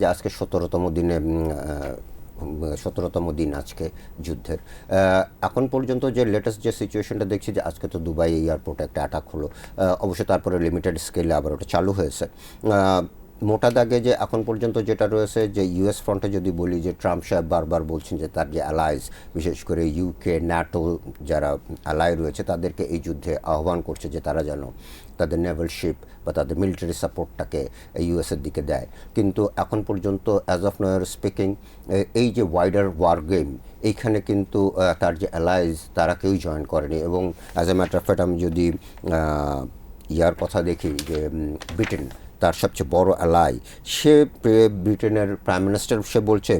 যে আজকে 17তম দিন আজকে যুদ্ধের। এখন পর্যন্ত যে লেটেস্ট যে সিচুয়েশনটা দেখছি, যে আজকে তো দুবাই এয়ারপোর্টে একটা অ্যাটাক হলো, অবশ্য তারপরে লিমিটেড স্কেলে আবার ওটা চালু হয়েছে। মোটা দাগে যে এখন পর্যন্ত যেটা রয়েছে, যে ইউএস ফ্রন্টে যদি বলি, যে ট্রাম্প সাহেব বারবার বলছেন যে তার যে অ্যালাইজ, বিশেষ করে ইউকে, ন্যাটো যারা অ্যালাই রয়েছে, তাদেরকে এই যুদ্ধে আহ্বান করছে যে তারা যেন তাদের নেভাল শিপ বা তাদের মিলিটারি সাপোর্টটাকে ইউএসের দিকে দেয়। কিন্তু এখন পর্যন্ত অ্যাজ অফ নাও স্পিকিং, এই যে ওয়াইডার ওয়ার গেম, এইখানে কিন্তু তার যে অ্যালাইজ তারা কেউই জয়েন করেনি। এবং as a matter of fact, আমি যদি ইয়ার কথা দেখি, যে ব্রিটেন তার সবচেয়ে বড় অ্যালাই, সে ব্রিটেনের প্রাইম মিনিস্টার, সে বলছে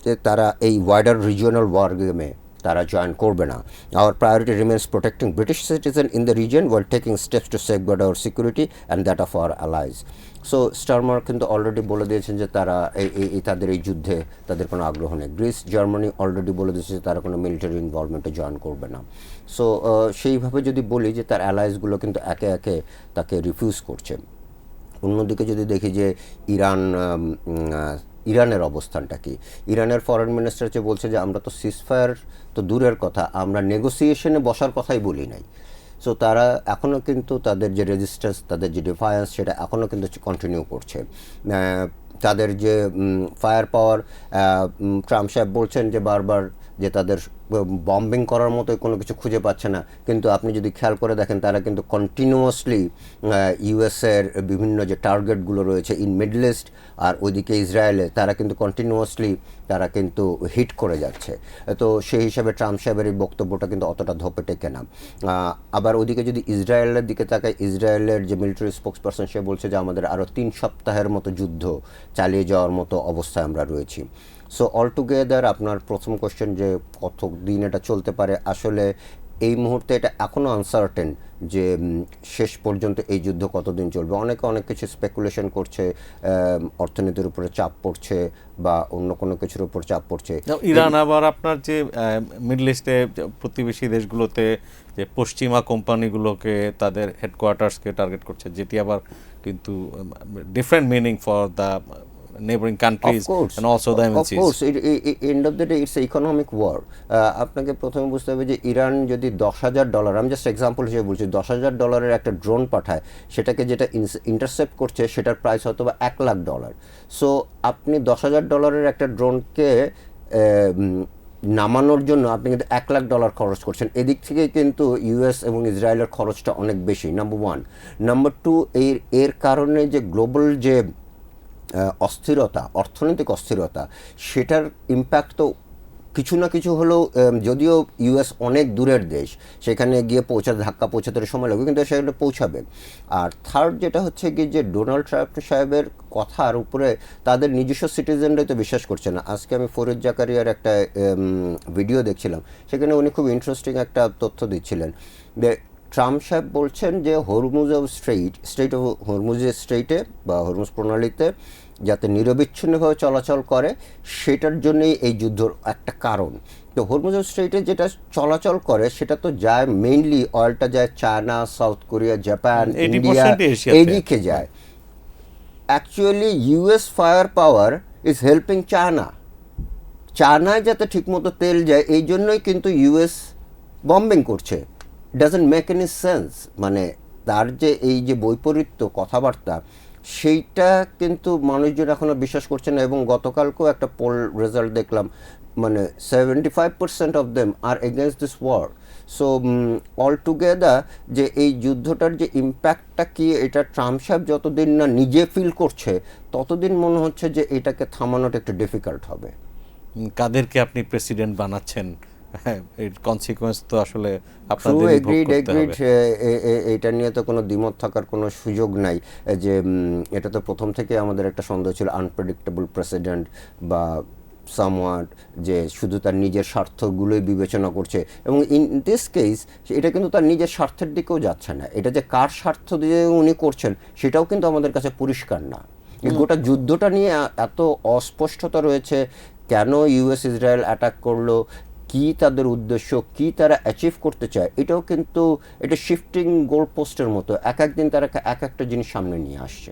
যে তারা এই ওয়াইডার রিজিওনাল ওয়ার গেমে তারা জয়েন করবে না। Our priority remains protecting British citizen in the region while taking steps to safeguard our security and that of our allies. So Starmer কিন্তু অলরেডি বলে দিয়েছেন যে তারা এই তাদের এই যুদ্ধে তাদের কোনো আগ্রহ নেই। গ্রিস, জার্মানি অলরেডি বলে দিয়েছে যে তারা কোনো মিলিটারি ইনভলভমেন্টে জয়েন করবে না। সো সেইভাবে যদি বলি, যে তার অ্যালাইজগুলো কিন্তু একে একে তাকে রিফিউজ করছে। অন্যদিকে যদি দেখি যে ইরানের অবস্থানটা কি, ইরানের ফরেন মিনিস্টার যে বলছে যে আমরা তো সিজফায়ার তো দূরের কথা, আমরা নেগোসিয়েশনে বসার কথাই বলি নাই। সো তারা এখনও কিন্তু তাদের যে রেজিস্ট্যান্স, তাদের যে ডিফায়েন্স, সেটা এখনও কিন্তু কন্টিনিউ করছে। তাদের যে ফায়ার পাওয়ার, ট্রাম্প সাহেব বলছেন যে বারবার যে তাদের বম্বিং করার মতো কোনো কিছু খুঁজে পাচ্ছে না। কিন্তু আপনি যদি খেয়াল করে দেখেন, তারা কিন্তু কন্টিনিউয়াসলি ইউএসের বিভিন্ন যে টার্গেটগুলো রয়েছে ইন মিডল ইস্ট আর ওইদিকে ইসরায়েলে, তারা কিন্তু কন্টিনিউয়াসলি তারা কিন্তু হিট করে যাচ্ছে। তো সেই হিসাবে ট্রাম্প সাহেবের এই বক্তব্যটা কিন্তু অতটা ধোপে টেকে না। আবার ওইদিকে যদি ইসরায়েলের দিকে তাকায়, ইসরায়েলের যে মিলিটারি স্পোক্স পারসন, সে বলছে যে আমাদের আরও 3 সপ্তাহের মতো যুদ্ধ চালিয়ে যাওয়ার মতো অবস্থায় আমরা রয়েছি। সো অল টুগেদার, আপনার প্রথম কোশ্চেন যে কত দিন এটা চলতে পারে, আসলে এই মুহূর্তে এটা এখনও আনসার্টেন যে শেষ পর্যন্ত এই যুদ্ধ কতদিন চলবে। অনেকে অনেক কিছু স্পেকুলেশন করছে, অর্থনীতির উপরে চাপ পড়ছে বা অন্য কোনো কিছুর উপর চাপ পড়ছে। ইরান আবার আপনার যে মিডল ইস্টে প্রতিবেশী দেশগুলোতে যে পশ্চিমা কোম্পানিগুলোকে, তাদের হেডকোয়ার্টার্সকে টার্গেট করছে, যেটি আবার কিন্তু different meaning for the neighboring countries and also the MNCs. Of course, end of the day it's an economic war. আপনাকে প্রথমে বুঝতে হবে যে ইরান যদি $10,000, আমি জাস্ট এক্সাম্পল হিসেবে বলছি, $10,000 একটা ড্রোন পাঠায়, সেটাকে যেটা ইন্টারসেপ্ট করছে সেটার প্রাইস হয়তো বা $1,00,000। সো আপনি $10,000 একটা ড্রোনকে নামানোর জন্য আপনি কিন্তু $1,00,000 খরচ করছেন। এদিক থেকে কিন্তু ইউএস এবং ইসরায়েলের খরচটা অনেক বেশি, নাম্বার ওয়ান। নাম্বার টু, এর কারণে যে গ্লোবাল যে অস্থিরতা, অর্থনৈতিক অস্থিরতা, সেটার ইম্প্যাক্ট তো কিছু না কিছু হলেও, যদিও ইউএস অনেক দূরের দেশ, সেখানে গিয়ে ধাক্কা পৌঁছাতে সময় লাগবে, কিন্তু সেখানে পৌঁছাবে। আর থার্ড যেটা হচ্ছে কি, যে ডোনাল্ড ট্রাম্প সাহেবের কথার উপরে তাদের নিজস্ব সিটিজেনরাই তো বিশ্বাস করছে না। আজকে আমি ফরিদ জাকারিয়ার একটা ভিডিও দেখছিলাম, সেখানে উনি খুব ইন্টারেস্টিং একটা তথ্য দিচ্ছিলেন যে ট্রাম্প সাহেব বলছেন যে স্ট্রেইট অফ হরমুজের স্ট্রেইটে বা হরমুজ প্রণালীতে যাতে নিরবিচ্ছিন্নভাবে চলাচল করে, সেটার জন্যই এই যুদ্ধর একটা কারণ। তো হরমুজ স্ট্রেইটে যেটা চলাচল করে, সেটা তো যায় মেইনলি, অয়েলটা যায় China, South Korea, Japan, India, এইদিকে যায়। Actually US fire power is helping চায়নায় যাতে ঠিকমতো তেল যায়, এই জন্যই কিন্তু ইউএস বম্বিং করছে। Doesn't make any sense. মানে তার যে এই যে বৈপরীত্য কথাবার্তা, সেইটা কিন্তু মানুষজন এখনও বিশ্বাস করছে না। এবং গতকালকেও একটা পোল রেজাল্ট দেখলাম, মানে 75% of them are against this war. So all together, যে এই যুদ্ধটার যে ইম্প্যাক্টটা কি, এটা ট্রাম্প সাহেব যতদিন না নিজে ফিল করছে, ততদিন মনে হচ্ছে যে এটাকে থামানোটা একটু ডিফিকাল্ট হবে। কাদেরকে আপনি প্রেসিডেন্ট বানাচ্ছেন, এর কনসিকোয়েন্স তো আসলে আপনাদের ভোগ করতে হবে। এটা নিয়ে তো কোনো দ্বিমত থাকার কোনো সুযোগ নাই। যে এটা তো প্রথম থেকে আমাদের একটা সন্দেহ ছিল, আনপ্রেডিক্টেবল প্রেসিডেন্ট বা সামওয়াট, যে শুধু তার নিজের স্বার্থগুলোই বিবেচনা করছে। এবং ইন দিস কেস এটা কিন্তু তার নিজের স্বার্থের দিকেও যাচ্ছে না। এটা যে কার স্বার্থ দিয়ে উনি করছেন, সেটাও কিন্তু আমাদের কাছে পরিষ্কার না। গোটা যুদ্ধটা নিয়ে এত অস্পষ্টতা রয়েছে। কেন ইউএস ইসরায়েল অ্যাটাক করলো, কি তাদের উদ্দেশ্য, কি তারা অ্যাচিভ করতে চায়, এটাও কিন্তু এটা শিফটিং গোল পোস্টের মতো, এক একদিন তারা এক একটা জিনিস সামনে নিয়ে আসছে।